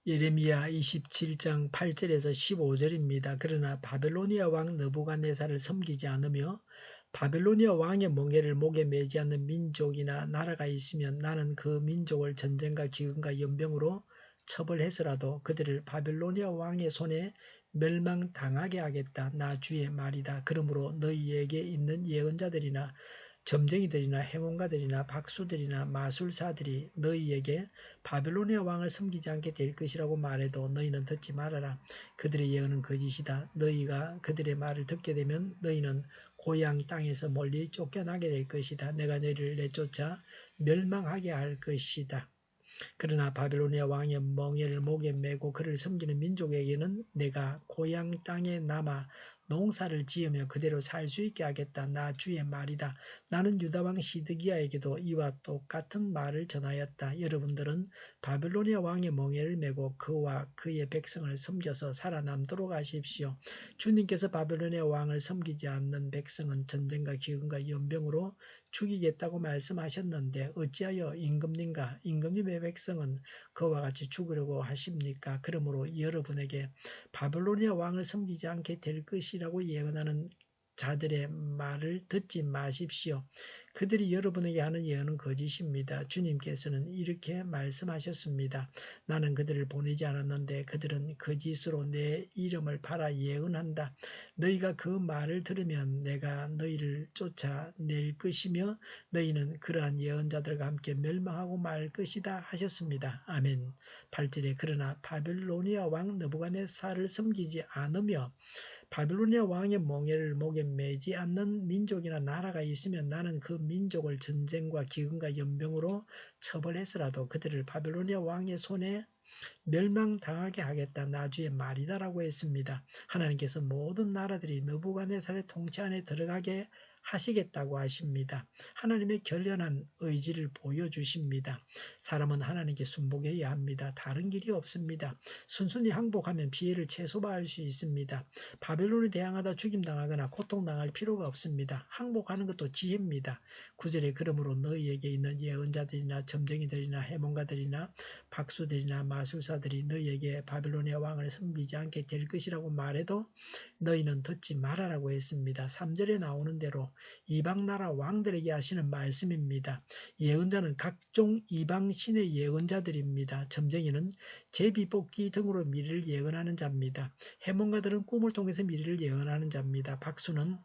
예레미야 27장 8절에서 15절입니다. 그러나 바벨로니아 왕 느부갓네살을 섬기지 않으며 바벨로니아 왕의 멍에를 목에 매지 않는 민족이나 나라가 있으면 나는 그 민족을 전쟁과 기근과 연병으로 처벌해서라도 그들을 바벨로니아 왕의 손에 멸망당하게 하겠다. 나 주의 말이다. 그러므로 너희에게 있는 예언자들이나 점쟁이들이나 해몬가들이나 박수들이나 마술사들이 너희에게 바벨로니아 왕을 섬기지 않게 될 것이라고 말해도 너희는 듣지 말아라. 그들의 예언은 거짓이다. 너희가 그들의 말을 듣게 되면 너희는 고향 땅에서 멀리 쫓겨나게 될 것이다. 내가 너희를 내쫓아 멸망하게 할 것이다. 그러나 바벨로니아 왕의 멍에를 목에 메고 그를 섬기는 민족에게는 내가 고향 땅에 남아 농사를 지으며 그대로 살 수 있게 하겠다. 나 주의 말이다. 나는 유다 왕 시드기야에게도 이와 똑같은 말을 전하였다. 여러분들은 바벨로니아 왕의 멍에를 메고 그와 그의 백성을 섬겨서 살아남도록 하십시오. 주님께서 바벨로니아 왕을 섬기지 않는 백성은 전쟁과 기근과 연병으로 죽이겠다고 말씀하셨는데 어찌하여 임금님의 백성은 그와 같이 죽으려고 하십니까? 그러므로 여러분에게 바벨로니아 왕을 섬기지 않게 될 것이라고 예언하는 자들의 말을 듣지 마십시오. 그들이 여러분에게 하는 예언은 거짓입니다. 주님께서는 이렇게 말씀하셨습니다. 나는 그들을 보내지 않았는데 그들은 거짓으로 내 이름을 팔아 예언한다. 너희가 그 말을 들으면 내가 너희를 쫓아낼 것이며 너희는 그러한 예언자들과 함께 멸망하고 말 것이다 하셨습니다. 아멘. 8절에 그러나 바벨로니아 왕 느부갓네살을 섬기지 않으며 바벨로니아 왕의 멍에를 목에 매지 않는 민족이나 나라가 있으면 나는 그 민족을 전쟁과 기근과 연병으로 처벌해서라도 그들을 바벨로니아 왕의 손에 멸망당하게 하겠다. 나 주의 말이다라고 했습니다. 하나님께서 모든 나라들이 느부갓네살의 통치 안에 들어가게 하시겠다고 하십니다. 하나님의 결연한 의지를 보여주십니다. 사람은 하나님께 순복해야 합니다. 다른 길이 없습니다. 순순히 항복하면 피해를 최소화할 수 있습니다. 바벨론에 대항하다 죽임당하거나 고통당할 필요가 없습니다. 항복하는 것도 지혜입니다. 9절에 그러므로 너희에게 있는 예언자들이나 점쟁이들이나 해몬가들이나 박수들이나 마술사들이 너희에게 바벨로니아 왕을 섬기지 않게 될 것이라고 말해도 너희는 듣지 말아라고 했습니다. 3절에 나오는 대로 이방 나라 왕들에게 하시는 말씀입니다. 예언자는 각종 이방 신의 예언자들입니다. 점쟁이는 제비뽑기 등으로 미래를 예언하는 자입니다. 해몽가들은 꿈을 통해서 미래를 예언하는 자입니다. 박수는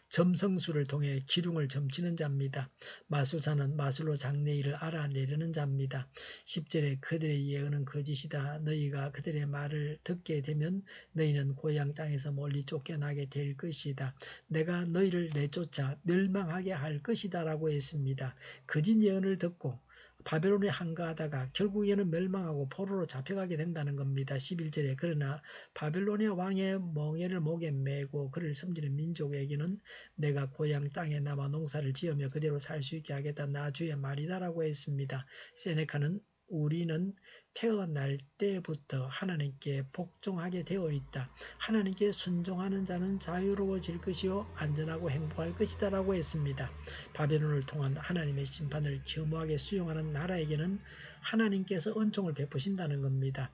점성술을 통해 기둥을 점치는 자입니다. 마술사는 마술로 장래일을 알아내려는 자입니다. 10절에 그들의 예언은 거짓이다. 너희가 그들의 말을 듣게 되면 너희는 고향 땅에서 멀리 쫓겨나게 될 것이다. 내가 너희를 내쫓아 멸망하게 할 것이다 라고 했습니다. 거짓 예언을 듣고 바벨론에 항거하다가 결국에는 멸망하고 포로로 잡혀가게 된다는 겁니다. 11절에 그러나 바벨로니아 왕의 멍에를 목에 메고 그를 섬기는 민족에게는 내가 고향 땅에 남아 농사를 지으며 그대로 살 수 있게 하겠다. 나 주의 말이다라고 했습니다. 세네카는 우리는 태어날 때부터 하나님께 복종하게 되어 있다. 하나님께 순종하는 자는 자유로워질 것이요 안전하고 행복할 것이다 라고 했습니다. 바벨론을 통한 하나님의 심판을 겸허하게 수용하는 나라에게는 하나님께서 은총을 베푸신다는 겁니다.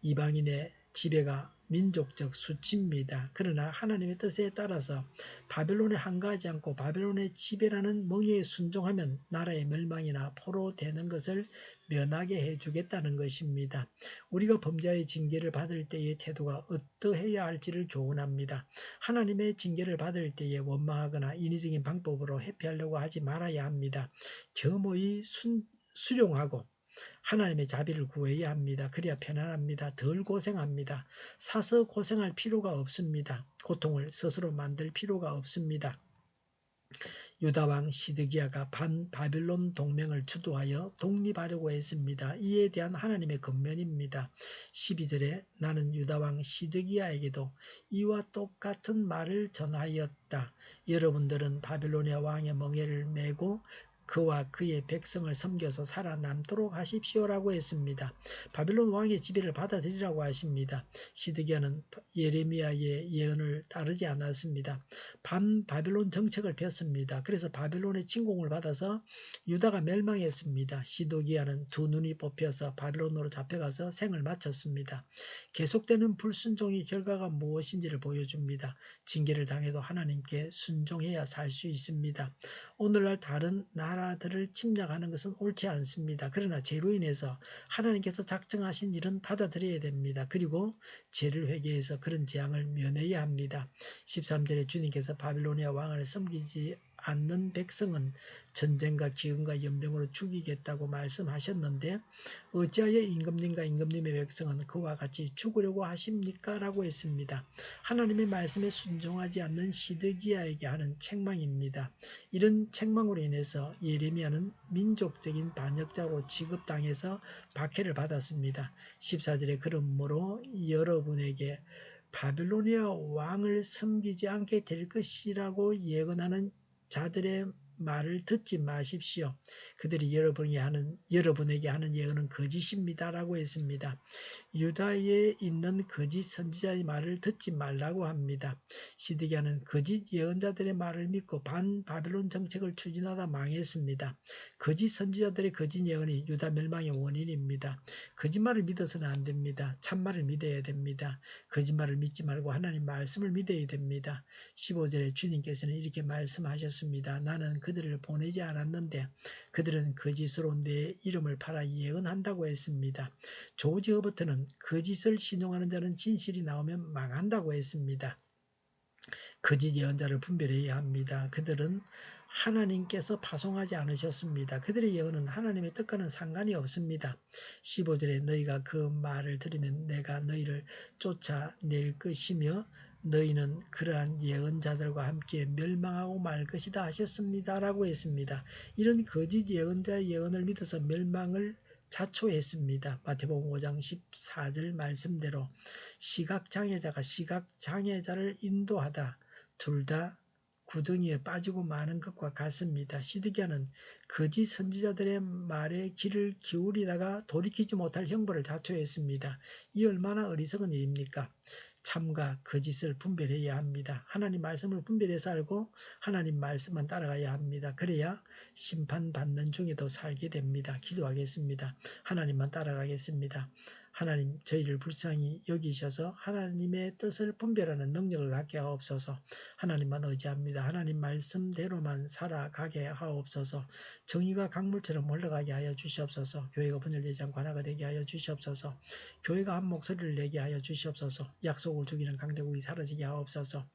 이방인의 지배가 민족적 수치입니다. 그러나 하나님의 뜻에 따라서 바벨론에 항거하지 않고 바벨론의 지배라는 멍에에 순종하면 나라의 멸망이나 포로되는 것을 면하게 해주겠다는 것입니다. 우리가 범죄의 징계를 받을 때의 태도가 어떠해야 할지를 교훈합니다. 하나님의 징계를 받을 때에 원망하거나 인위적인 방법으로 회피하려고 하지 말아야 합니다. 겸허히 수용하고 하나님의 자비를 구해야 합니다. 그래야 편안합니다. 덜 고생합니다. 사서 고생할 필요가 없습니다. 고통을 스스로 만들 필요가 없습니다. 유다왕 시드기야가 반바빌론 동맹을 주도하여 독립하려고 했습니다. 이에 대한 하나님의 권면입니다. 12절에 나는 유다왕 시드기야에게도 이와 똑같은 말을 전하였다. 여러분들은 바빌로니아 왕의 멍에를 메고 그와 그의 백성을 섬겨서 살아남도록 하십시오라고 했습니다. 바빌론 왕의 지배를 받아들이라고 하십니다. 시드기야는 예레미야의 예언을 따르지 않았습니다. 반바빌론 정책을 폈습니다. 그래서 바빌론의 침공을 받아서 유다가 멸망했습니다. 시드기야는 두 눈이 뽑혀서 바빌론으로 잡혀가서 생을 마쳤습니다. 계속되는 불순종의 결과가 무엇인지를 보여줍니다. 징계를 당해도 하나님께 순종해야 살 수 있습니다. 오늘날 다른 나라들을 침략하는 것은 옳지 않습니다. 그러나 죄로 인해서 하나님께서 작정하신 일은 받아들여야 됩니다. 그리고 죄를 회개해서 그런 재앙을 면해야 합니다. 13절에 주님께서 바빌로니아 왕을 섬기지 않는 백성은 전쟁과 기근과 연병으로 죽이겠다고 말씀하셨는데 어찌하여 임금님과 임금님의 백성은 그와 같이 죽으려고 하십니까? 라고 했습니다. 하나님의 말씀에 순종하지 않는 시드기야에게 하는 책망입니다. 이런 책망으로 인해서 예레미야는 민족적인 반역자로 취급당해서 박해를 받았습니다. 14절에 그러므로 여러분에게 바빌로니아 왕을 섬기지 않게 될 것이라고 예언하는 자들의 말을 듣지 마십시오. 그들이 여러분에게 하는 예언은 거짓입니다라고 했습니다. 유다에 있는 거짓 선지자의 말을 듣지 말라고 합니다. 시드기야는 거짓 예언자들의 말을 믿고 반바빌론 정책을 추진하다 망했습니다. 거짓 선지자들의 거짓 예언이 유다 멸망의 원인입니다. 거짓말을 믿어서는 안 됩니다. 참말을 믿어야 됩니다. 거짓말을 믿지 말고 하나님 말씀을 믿어야 됩니다. 15절에 주님께서는 이렇게 말씀하셨습니다. 나는 그들을 보내지 않았는데 그들은 거짓으로 내 이름을 팔아 예언한다고 했습니다. 조지 허버트는 거짓을 신용하는 자는 진실이 나오면 망한다고 했습니다. 거짓 예언자를 분별해야 합니다. 그들은 하나님께서 파송하지 않으셨습니다. 그들의 예언은 하나님의 뜻과는 상관이 없습니다. 15절에 너희가 그 말을 들으면 내가 너희를 쫓아낼 것이며 너희는 그러한 예언자들과 함께 멸망하고 말 것이다 하셨습니다. 라고 했습니다. 이런 거짓 예언자의 예언을 믿어서 멸망을 자초했습니다. 마태복음 5장 14절 말씀대로 시각장애자가 시각장애자를 인도하다 둘 다 구덩이에 빠지고 마는 것과 같습니다. 시드기야는 거짓 선지자들의 말에 귀를 기울이다가 돌이키지 못할 형벌을 자초했습니다. 이 얼마나 어리석은 일입니까? 참과 거짓을 분별해야 합니다. 하나님 말씀을 분별해서 알고 하나님 말씀만 따라가야 합니다. 그래야 심판받는 중에도 살게 됩니다. 기도하겠습니다. 하나님만 따라가겠습니다. 하나님 저희를 불쌍히 여기셔서 하나님의 뜻을 분별하는 능력을 갖게 하옵소서. 하나님만 의지합니다. 하나님 말씀대로만 살아가게 하옵소서. 정의가 강물처럼 흘러가게 하여 주시옵소서. 교회가 분열되지 않고 하나가 되게 하여 주시옵소서. 교회가 한 목소리를 내게 하여 주시옵소서. 약속을 죽이는 강대국이 사라지게 하옵소서.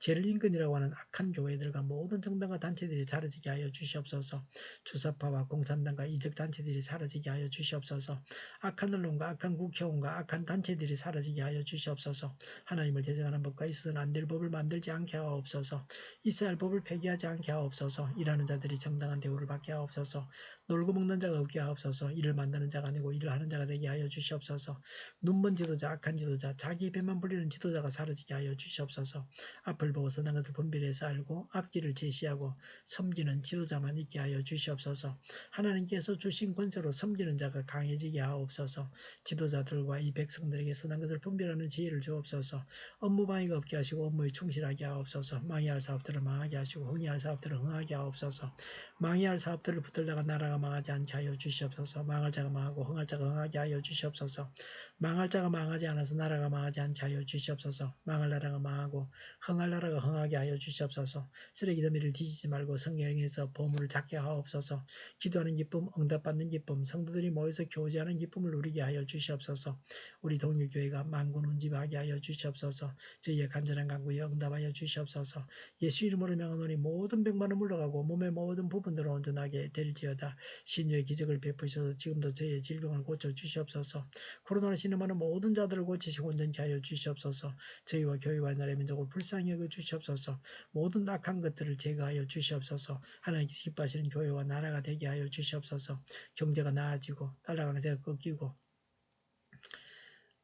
죄를 인근이라고 하는 악한 교회들과 모든 정당과 단체들이 사라지게 하여 주시옵소서. 주사파와 공산당과 이적 단체들이 사라지게 하여 주시옵소서. 악한 언론과 악한 국회의원과 악한 단체들이 사라지게 하여 주시옵소서. 하나님을 대적하는 법과 있어서는 안 될 법을 만들지 않게 하옵소서. 있어야 할 법을 폐기하지 않게 하옵소서. 일하는 자들이 정당한 대우를 받게 하옵소서. 놀고 먹는 자가 없게 하옵소서. 일을 만드는 자가 아니고 일을 하는 자가 되게 하여 주시옵소서. 눈먼 지도자, 악한 지도자, 자기 배만 불리는 지도자가 사라지게 하여 주시옵소서. 앞을 보고 선한 것을 분별해서 알고 앞길을 제시하고 섬기는 지도자만 있게 하여 주시옵소서. 하나님께서 주신 권세로 섬기는 자가 강해지게 하옵소서. 지도자들과 이 백성들에게 선한 것을 분별하는 지혜를 주옵소서. 업무 방해가 없게 하시고 업무에 충실하게 하옵소서. 망해야 할 사업들을 망하게 하시고 흥해야 할 사업들을 흥하게 하옵소서. 망해야 할 사업들을 붙들다가 나라가 망하지 않게 하여 주시옵소서. 망할 자가 망하고 흥할 자가 흥하게 하여 주시옵소서. 망할 자가 망하지 않아서 나라가 망하지 않게 하여 주시옵소서. 망할 나라가 망하고 흥할 나라가 흥하게 하여 주시옵소서. 쓰레기 더미를 뒤지지 말고 성경에서 보물을 찾게 하옵소서. 기도하는 기쁨, 응답받는 기쁨, 성도들이 모여서 교제하는 기쁨을 누리게 하여 주시옵소서. 우리 동일교회가 만군 운집하게 하여 주시옵소서. 저희의 간절한 간구에 응답하여 주시옵소서. 예수 이름으로 명하노니 모든 병만은 물러가고 몸의 모든 부분들은 온전하게 될지어다. 신유의 기적을 베푸셔서 지금도 저희의 질병을 고쳐 주시옵소서. 코로나로 신음하는 모든 자들을 고치시고 온전케 하여 주시옵소서. 저희와 교회와 나라의 민족을 불쌍히 여겨 주시옵소서. 모든 악한 것들을 제거하여 주시옵소서. 하나님께서 기뻐하시는 교회와 나라가 되게 하여 주시옵소서. 경제가 나아지고 달러 강세가 꺾이고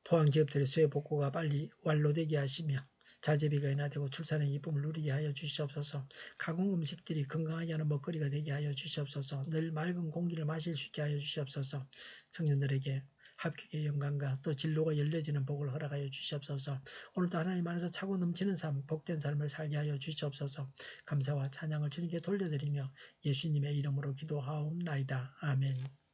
포항 기업들의 수해 복구가 빨리 완료되게 하시며 자제비가 인하되고 출산의 기쁨을 누리게 하여 주시옵소서. 가공 음식들이 건강하게 하는 먹거리가 되게 하여 주시옵소서. 늘 맑은 공기를 마실 수 있게 하여 주시옵소서. 청년들에게 합격의 영광과 또 진로가 열려지는 복을 허락하여 주시옵소서. 오늘도 하나님 안에서 차고 넘치는 삶, 복된 삶을 살게 하여 주시옵소서. 감사와 찬양을 주님께 돌려드리며 예수님의 이름으로 기도하옵나이다. 아멘.